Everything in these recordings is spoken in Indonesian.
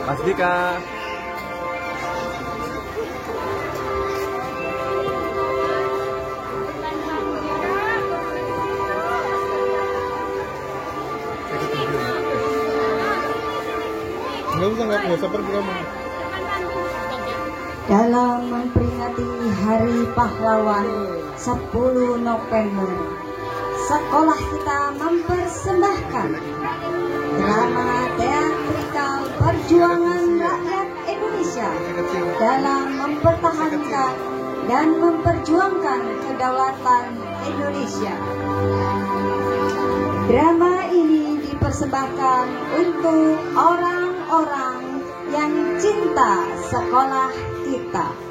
Mas Dika. Dalam memperingati Hari Pahlawan 10 November, sekolah kita mempersembahkan drama teatrikal perjuangan rakyat Indonesia dalam mempertahankan dan memperjuangkan kedaulatan Indonesia. Drama ini dipersembahkan untuk orang-orang yang cinta sekolah kita.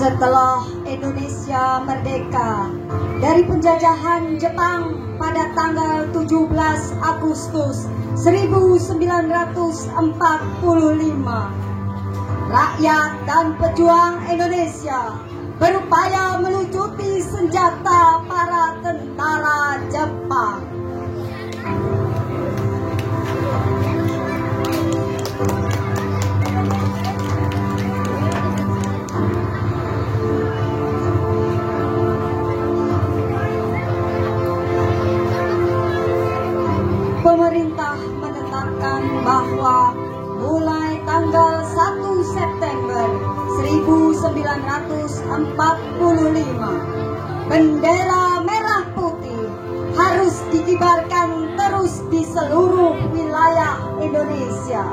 Setelah Indonesia merdeka dari penjajahan Jepang pada tanggal 17 Agustus 1945, rakyat dan pejuang Indonesia berupaya melucuti senjata para tentara Jepang. Pemerintah menetapkan bahwa mulai tanggal 1 September 1945, bendera merah putih harus dikibarkan terus di seluruh wilayah Indonesia.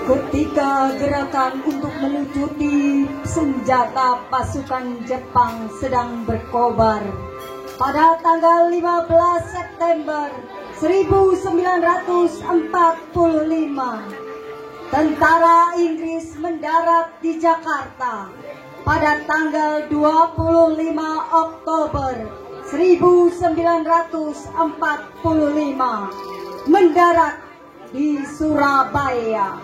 Ketika gerakan untuk melucuti senjata pasukan Jepang sedang berkobar, pada tanggal 15 September 1945, tentara Inggris mendarat di Jakarta. Pada tanggal 25 Oktober 1945, mendarat di Surabaya.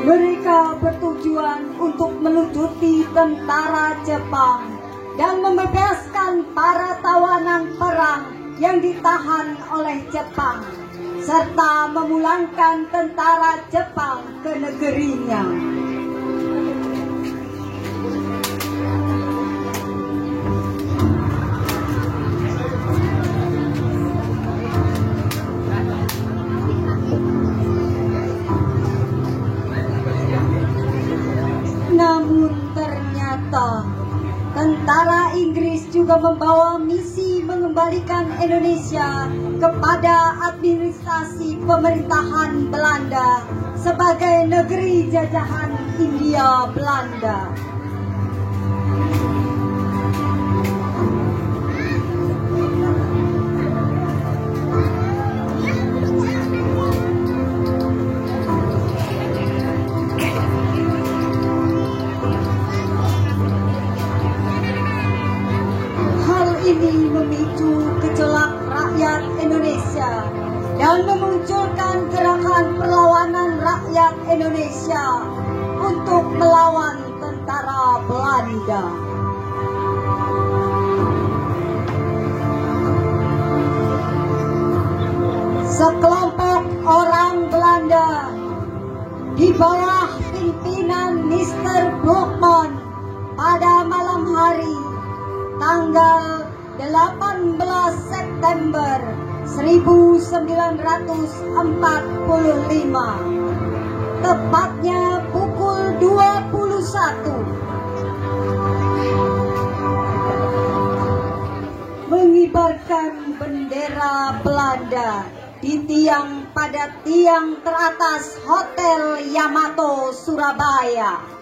Mereka bertujuan untuk melucuti tentara Jepang dan membebaskan para tawanan perang yang ditahan oleh Jepang, serta memulangkan tentara Jepang ke negerinya. Namun ternyata tentara Inggris juga membawa misi mengembalikan Indonesia kepada administrasi pemerintahan Belanda sebagai negeri jajahan Hindia Belanda. Ini memicu gejolak rakyat Indonesia dan memunculkan gerakan perlawanan rakyat Indonesia untuk melawan tentara Belanda. Sekelompok orang Belanda di bawah pimpinan Mr. Brockman pada malam hari tanggal 18 September 1945 tepatnya pukul 21. Mengibarkan bendera Belanda di tiang pada tiang teratas Hotel Yamato Surabaya.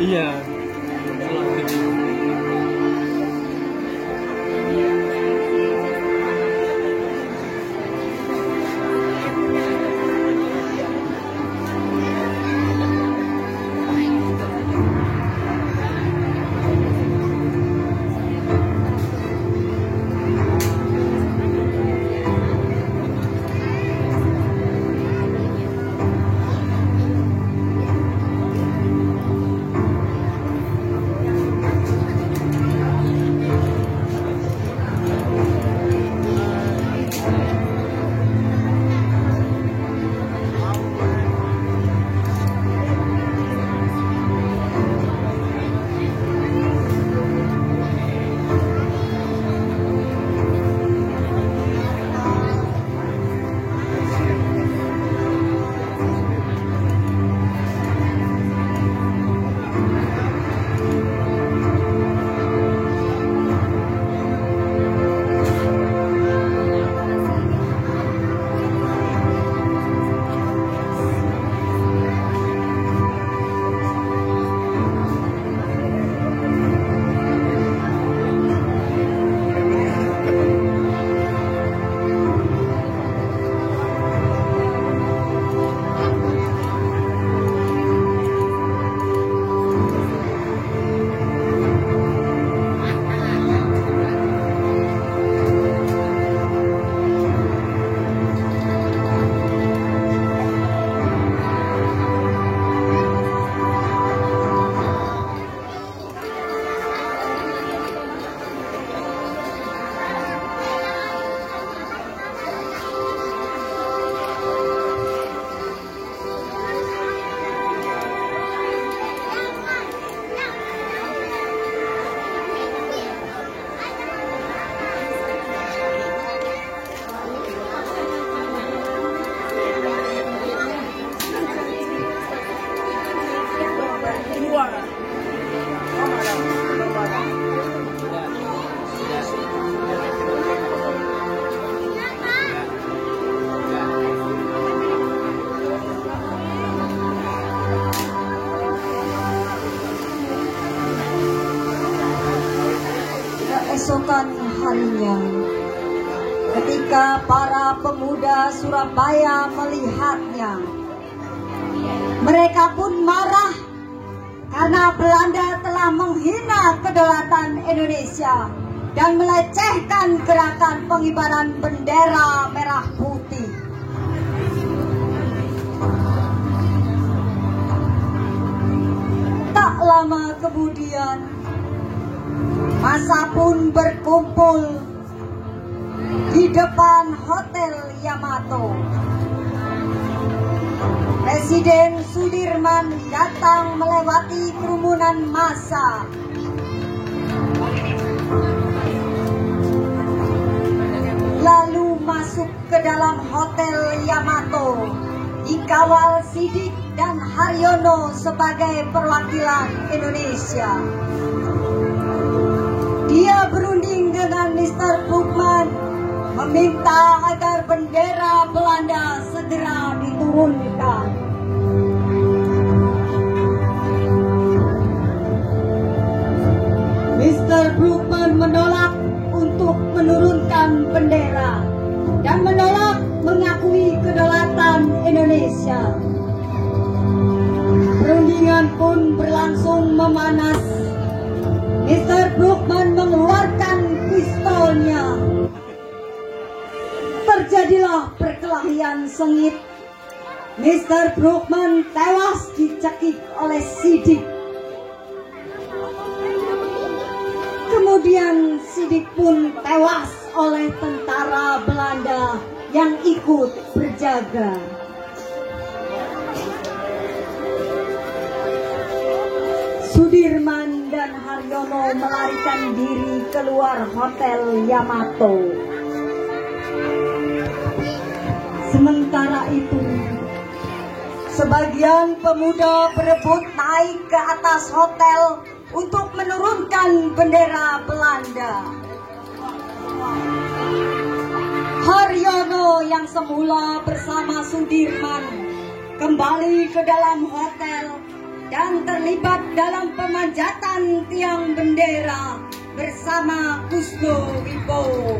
Iya. harinya. Ketika para pemuda Surabaya melihatnya, mereka pun marah karena Belanda telah menghina kedaulatan Indonesia dan melecehkan gerakan pengibaran bendera merah putih. Tak lama kemudian, massa pun berkumpul di depan Hotel Yamato. Presiden Sudirman datang melewati kerumunan massa. Lalu masuk ke dalam Hotel Yamato, dikawal Sidik dan Haryono sebagai perwakilan Indonesia. Dia berunding dengan Mr. Bookman, meminta agar bendera Belanda segera diturunkan. Mr. Bookman menolak untuk menurunkan bendera dan menolak mengakui kedaulatan Indonesia. Perundingan pun berlangsung memanas. Mr. Bookman mengeluarkan pistolnya. Terjadilah perkelahian sengit. Mr. Bookman tewas dicekik oleh Sidik. Kemudian Sidik pun tewas oleh tentara Belanda yang ikut berjaga. Sudirman dan Haryono melarikan diri keluar Hotel Yamato. Sementara itu, sebagian pemuda berebut naik ke atas hotel untuk menurunkan bendera Belanda. Haryono yang semula bersama Sudirman kembali ke dalam hotel dan terlibat dalam pemanjatan tiang bendera bersama Kusno Wibowo.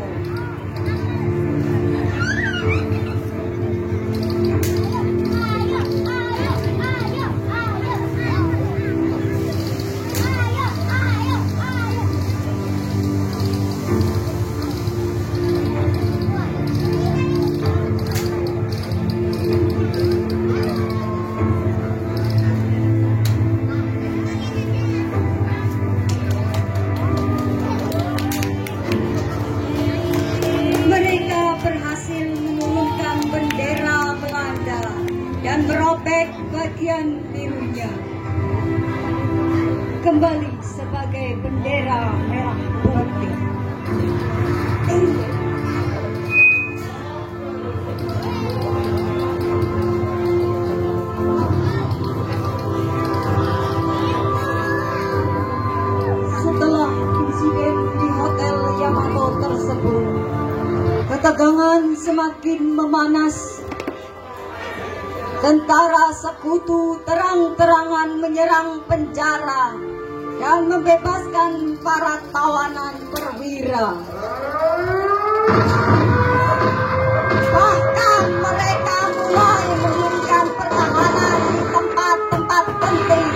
Dan merobek bagian birunya kembali sebagai bendera merah putih. Setelah insiden di Hotel Yamato tersebut, ketegangan semakin memanas. Tentara sekutu terang-terangan menyerang penjara dan membebaskan para tawanan perwira. Bahkan mereka mulai mendirikan pertahanan di tempat-tempat penting.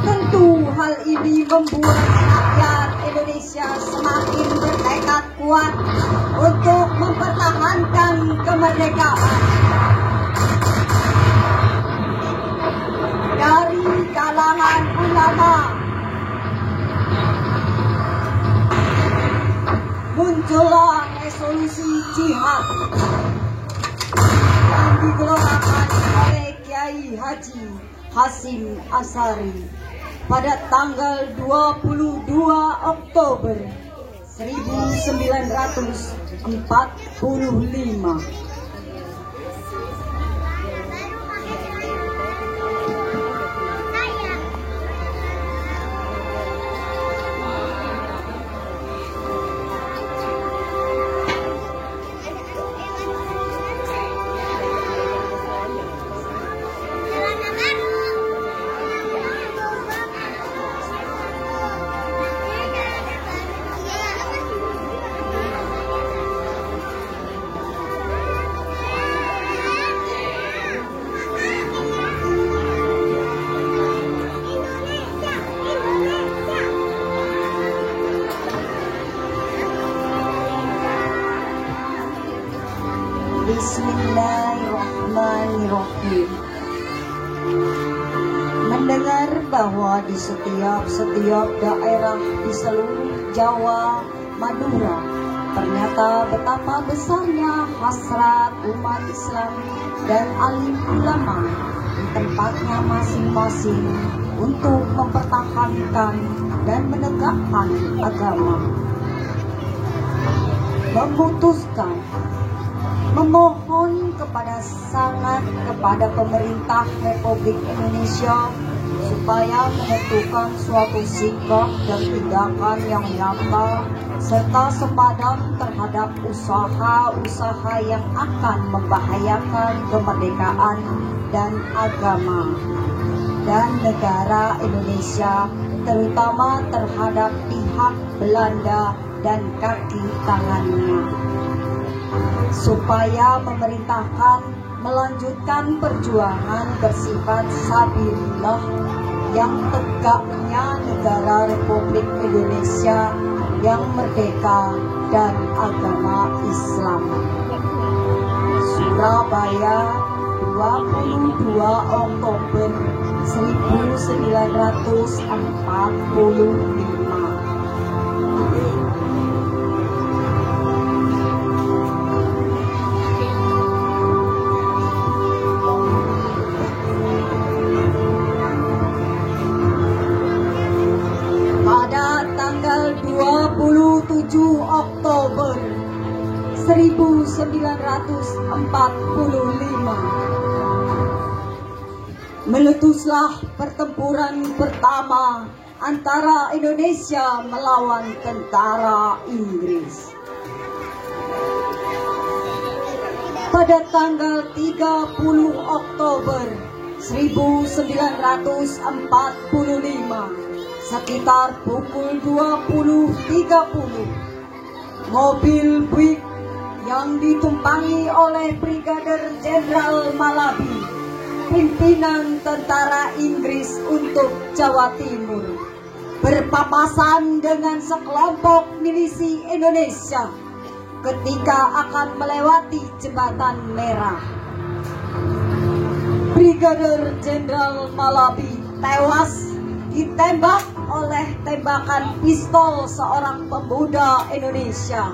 Tentu hal ini membuat rakyat Indonesia semakin bertekad kuat untuk mempertahankan kemerdekaan. Dari kalangan ulama muncullah resolusi jihad yang digelorakan oleh Kiai Haji Hasyim Asy'ari pada tanggal 22 Oktober 1945. Bismillahirrahmanirrahim. Mendengar bahwa di setiap daerah di seluruh Jawa, Madura, ternyata betapa besarnya hasrat umat Islam dan alim ulama di tempatnya masing-masing untuk mempertahankan dan menegakkan agama. Memutuskan memohon kepada pemerintah Republik Indonesia supaya menentukan suatu sikap dan tindakan yang nyata serta sepadan terhadap usaha-usaha yang akan membahayakan kemerdekaan dan agama dan negara Indonesia, terutama terhadap pihak Belanda dan kaki tangannya, supaya memerintahkan melanjutkan perjuangan bersifat sabilillah yang tegaknya negara Republik Indonesia yang merdeka dan agama Islam. Surabaya, 22 Oktober 1945. Tanggal 27 Oktober 1945 meletuslah pertempuran pertama antara Indonesia melawan tentara Inggris. Pada tanggal 30 Oktober 1945 sekitar pukul 20.30, mobil Buick yang ditumpangi oleh Brigadir Jenderal Malabi, pimpinan tentara Inggris untuk Jawa Timur, berpapasan dengan sekelompok milisi Indonesia ketika akan melewati Jembatan Merah. Brigadir Jenderal Malabi tewas ditembak oleh tembakan pistol seorang pemuda Indonesia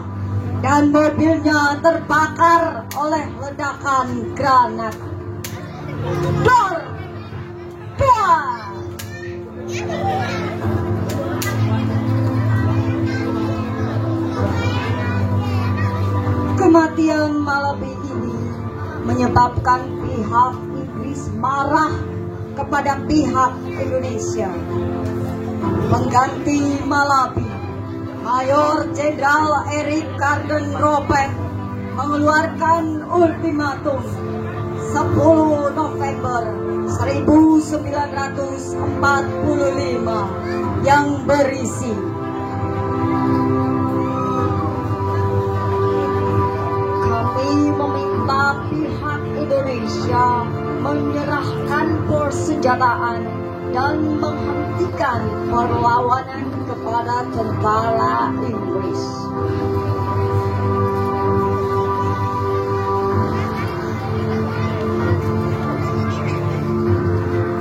dan mobilnya terbakar oleh ledakan granat. Dor! Dor! Kematian Malabi ini menyebabkan pihak Inggris marah kepada pihak Indonesia. Pengganti Malabi, Mayor Jenderal Erik Karden Robert, mengeluarkan ultimatum 10 November 1945 yang berisi: kami meminta pihak Indonesia menyerahkan persenjataan dan menghentikan perlawanan kepada tentara Inggris.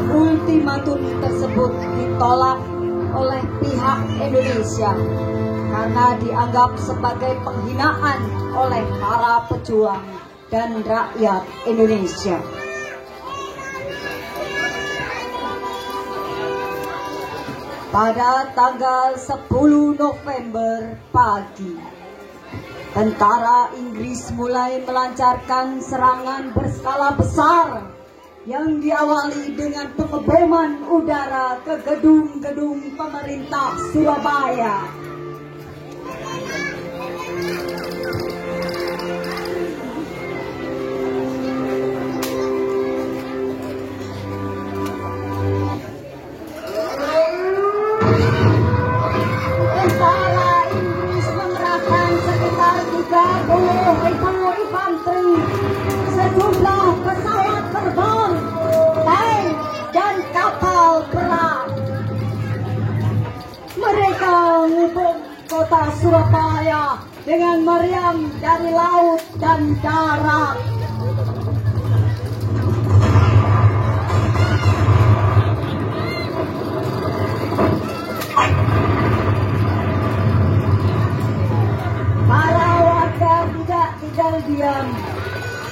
Ultimatum tersebut ditolak oleh pihak Indonesia karena dianggap sebagai penghinaan oleh para pejuang dan rakyat Indonesia. Pada tanggal 10 November pagi, tentara Inggris mulai melancarkan serangan berskala besar yang diawali dengan pengeboman udara ke gedung-gedung pemerintah Surabaya. Tentara Inggris mengerahkan sekitar 30.000 infanteri, sejumlah pesawat terbang, tank, dan kapal perang. Mereka mengubung kota Surabaya dengan meriam dari laut dan darat. sekalian,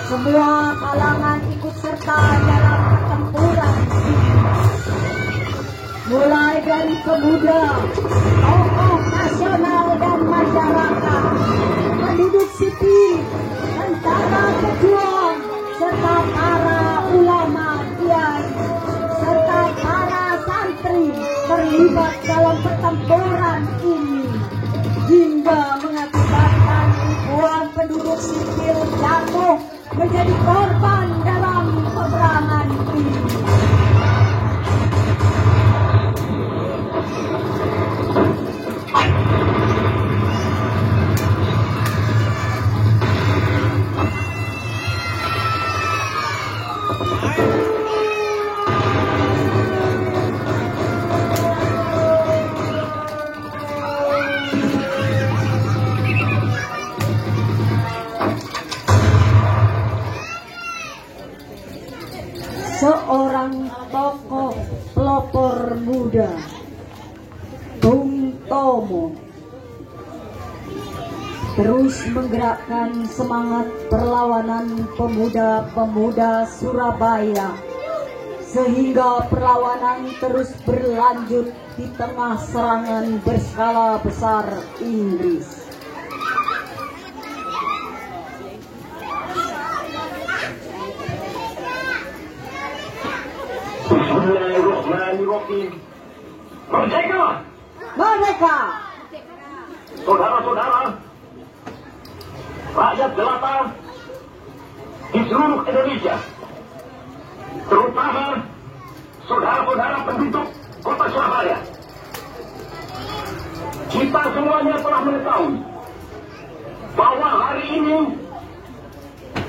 semua kalangan ikut serta dalam pertempuran ini. Mulai dari pemuda, tokoh nasional dan masyarakat, penduduk sipil, tentara pejuang, serta para ulama kiai, serta para santri terlibat dalam pertempuran ini, hingga mengakibatkan ribuan penduduk sipil jatuh menjadi korban dalam peperangan ini. Seorang tokoh pelopor muda, Bung Tomo, terus menggerakkan semangat perlawanan pemuda-pemuda Surabaya, sehingga perlawanan terus berlanjut di tengah serangan berskala besar Inggris. Bismillahirrahmanirrahim. Merdeka! Merdeka! Saudara-saudara, rakyat jelata di seluruh Indonesia, terutama saudara-saudara penduduk kota Surabaya, kita semuanya telah mengetahui bahwa hari ini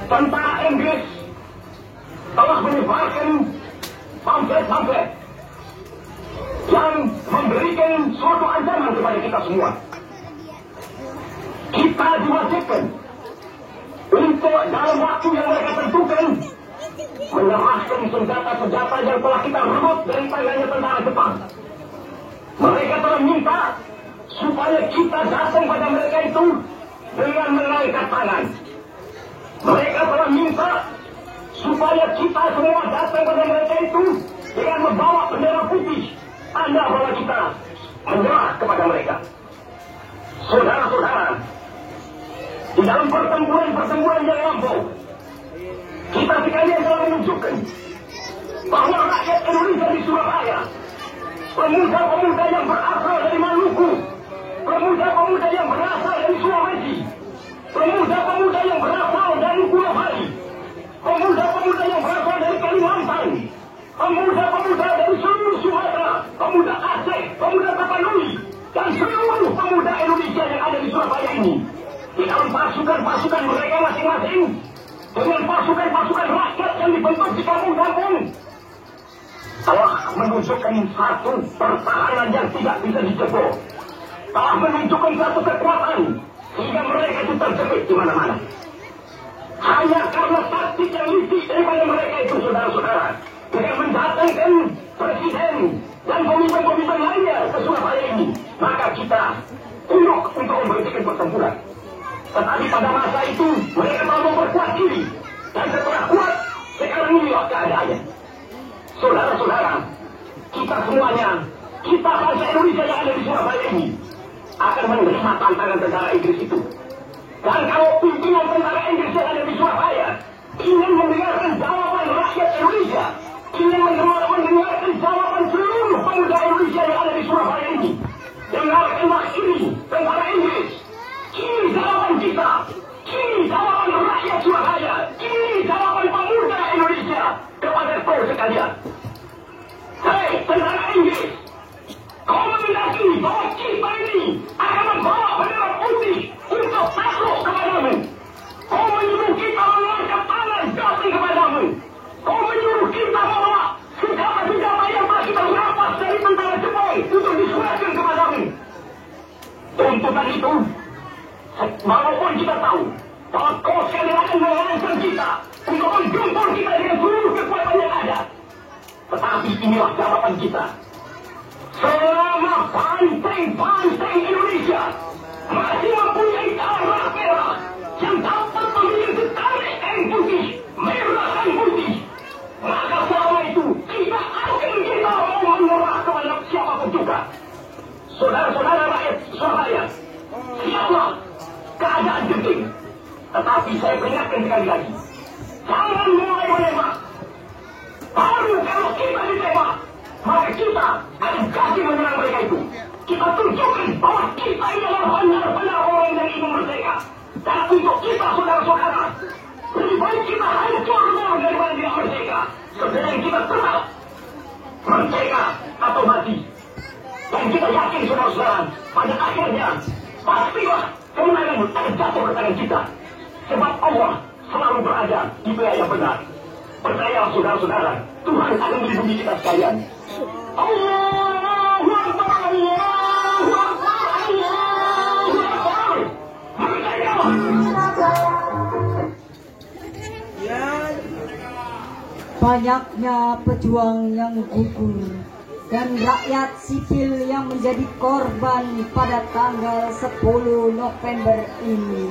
tentara Inggris telah menyebarkan pamflet-pamflet yang memberikan suatu ancaman kepada kita semua. Kita diwajibkan untuk dalam waktu yang mereka tentukan menyerahkan senjata-senjata yang telah kita rebut dari tangannya tentara Jepang. Mereka telah minta supaya kita datang pada mereka itu dengan mengangkat tangan. Mereka telah minta supaya kita semua datang pada mereka itu dengan membawa bendera putih, tanda bahwa kita menyerah kepada mereka. Saudara-saudara, di dalam pertempuran yang lampau, kita sekalian telah menunjukkan bahwa rakyat Indonesia di Surabaya, pemuda-pemuda yang berasal dari Maluku, pemuda-pemuda yang berasal dari Sulawesi, pemuda-pemuda yang berasal dari Pulau Bali, pemuda-pemuda yang berasal dari Kalimantan, pemuda-pemuda dari seluruh Sumatera, pemuda Aceh, pemuda Tapanuli, dan seluruh pemuda Indonesia yang ada di Surabaya ini, di dalam pasukan-pasukan mereka masing-masing, dengan pasukan-pasukan rakyat yang dibentuk di kampung-kampung, telah menunjukkan satu pertahanan yang tidak bisa dijebol, telah menunjukkan satu kekuatan sehingga mereka itu terjepit di mana-mana. Hanya karena taktik yang licik daripada mereka itu, saudara-saudara, dengan mendatangkan presiden dan pemimpin-pemimpin lainnya ke Surabaya ini, maka kita tunduk untuk memberhentikan pertempuran. Tetapi pada masa itu mereka telah memperkuat diri, dan setelah kuat sekarang inilah keadaannya. Saudara-saudara, kita semuanya, kita bangsa Indonesia yang ada di Surabaya ini akan menerima tantangan tentara Inggris itu. Dan kalau pimpinan tentara Inggris yang ada di Surabaya ingin mendengarkan jawaban rakyat Indonesia, ingin mendengarkan jawaban seluruh pemuda Indonesia yang ada di Surabaya ini, dengarkanlah ini tentara Inggris. Ini jawaban kita, ini jawaban rakyat Surabaya, ini jawaban pemuda Indonesia kepada kau sekalian. Hei tentara Inggris, kau menghendaki bahwa kita ini akan membawa bendera putih untuk takluk kepadamu. Kau menyuruh kita mengangkat tangan datang kepadamu. Kau menyuruh kita membawa senjata-senjata yang telah kita rampas dari tentara Jepang untuk diserahkan kepadamu. Tuntutan itu, walaupun kita tahu bahwa kau sekali akan mengancam kita untuk menggempur kita dengan seluruh kekuatan yang ada, tetapi inilah jawaban kita. Selama banteng-banteng Indonesia masih mempunyai darah merah yang dapat memiliki saudara-saudara rakyat Surabaya, siaplah keadaan genting. Tetapi saya peringatkan sekali lagi, jangan mulai menembak. Baru kalau kita ditembak, maka kita akan kasih menyerang mereka itu. Kita tunjukkan bahwa kita ini adalah benar-benar orang yang ingin merdeka. Dan untuk kita saudara-saudara, lebih baik kita hancur daripada tidak merdeka. Sebelum kita tetap merdeka atau mati. Dan kita yakin saudara-saudara, pada akhirnya pastilah kemenangan akan jatuh ke tangan kita. Sebab Allah selalu berada di pihak yang benar. Percayalah saudara-saudara, Tuhan akan melindungi kita sekalian. Allahu Akbar, Allahu Akbar, Allahu Akbar. Percayalah. Banyaknya pejuang yang gugur dan rakyat sipil yang menjadi korban pada tanggal 10 November ini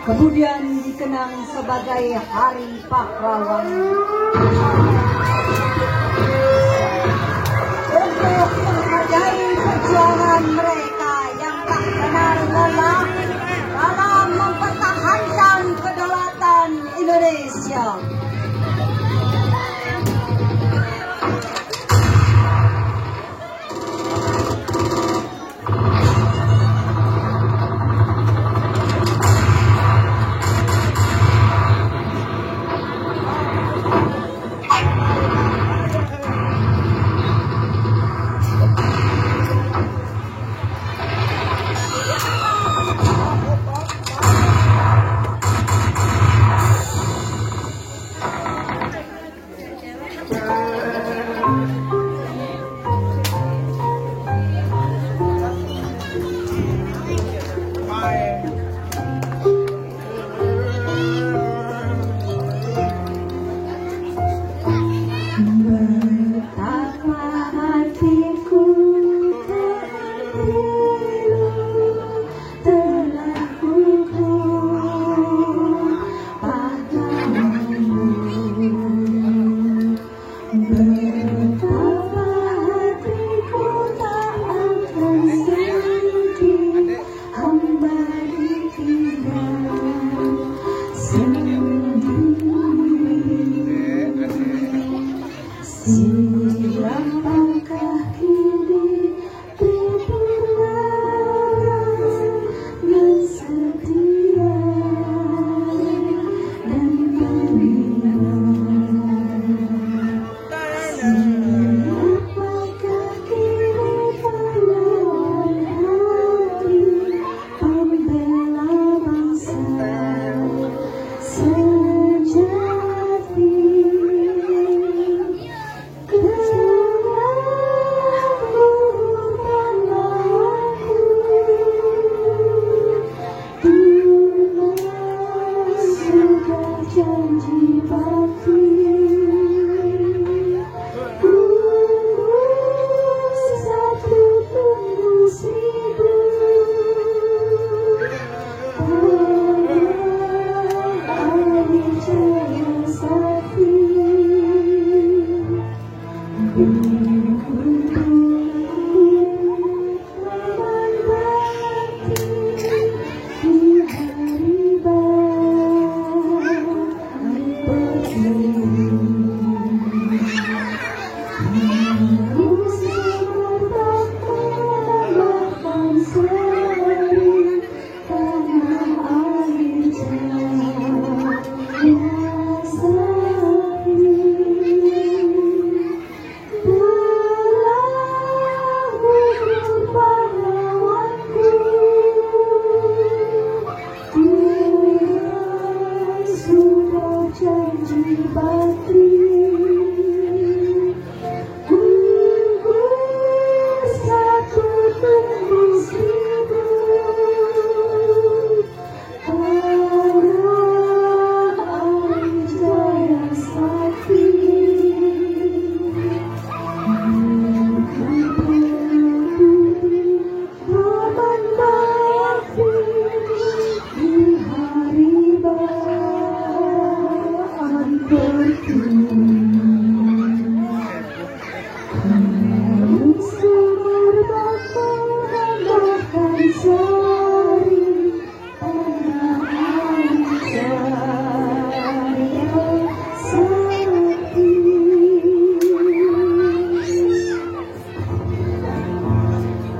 kemudian dikenang sebagai Hari Pahlawan. Untuk menghargai perjuangan mereka yang tak kenal lelah dalam mempertahankan kedaulatan Indonesia.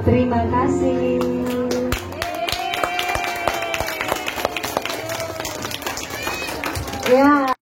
Terima kasih. Ya.